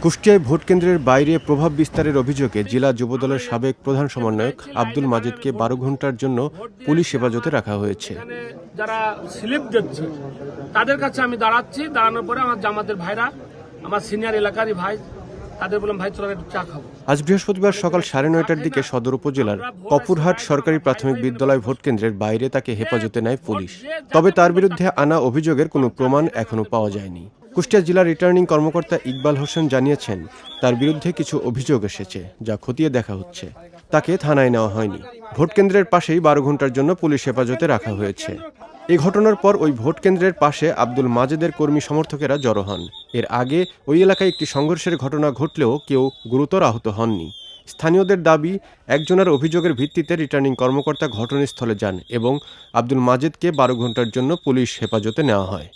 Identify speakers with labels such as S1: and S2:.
S1: কুষ্টিয়ায় ভোটকেন্দ্রের বাইরে প্রভাব বিস্তারের অভিযোগে জেলা যুবদলের সাবেক প্রধান সমন্বয়ক আব্দুল মাজেদকে ১২ ঘণ্টার জন্য পুলিশ হেফাজতে রাখা হয়েছে।
S2: যারা স্লিপ দিচ্ছে তাদের কাছে আমি দাঁড়াচ্ছি, দাঁড়ানোর পরে আমার জামাতের ভাইরা, আমার সিনিয়র এলাকারই ভাই, তাদের বললাম ভাই চলো একটু চা খাবো।
S1: আজ বৃহস্পতিবার সকাল ৯:৩০টার দিকে সদর উপজেলার কপুরহাট সরকারি প্রাথমিক বিদ্যালয় ভোটকেন্দ্রের বাইরে তাকে হেফাজতে নেয় পুলিশ। তবে তার বিরুদ্ধে আনা অভিযোগের কোনো প্রমাণ এখনো পাওয়া যায়নি। কুষ্টিয়া জেলা রিটার্নিং কর্মকর্তা ইকবাল হোসেন জানিয়েছেন, তার বিরুদ্ধে কিছু অভিযোগ এসেছে, যা খতিয়ে দেখা হচ্ছে। তাকে থানায় নেওয়া হয়নি। ভোটকেন্দ্রের পাশেই ১২ ঘণ্টার জন্য পুলিশ হেফাজতে রাখা হয়েছে। এই ঘটনার পর ওই ভোটকেন্দ্রের পাশে আব্দুল মাজেদের কর্মী সমর্থকেরা জড়ো হন। এর আগে ওই এলাকায় একটি সংঘর্ষের ঘটনা ঘটলেও কেউ গুরুতর আহত হননি। স্থানীয়দের দাবি, একজনের অভিযোগের ভিত্তিতে রিটার্নিং কর্মকর্তা ঘটনাস্থলে যান এবং আব্দুল মাজেদকে ১২ ঘণ্টার জন্য পুলিশ হেফাজতে নেওয়া হয়।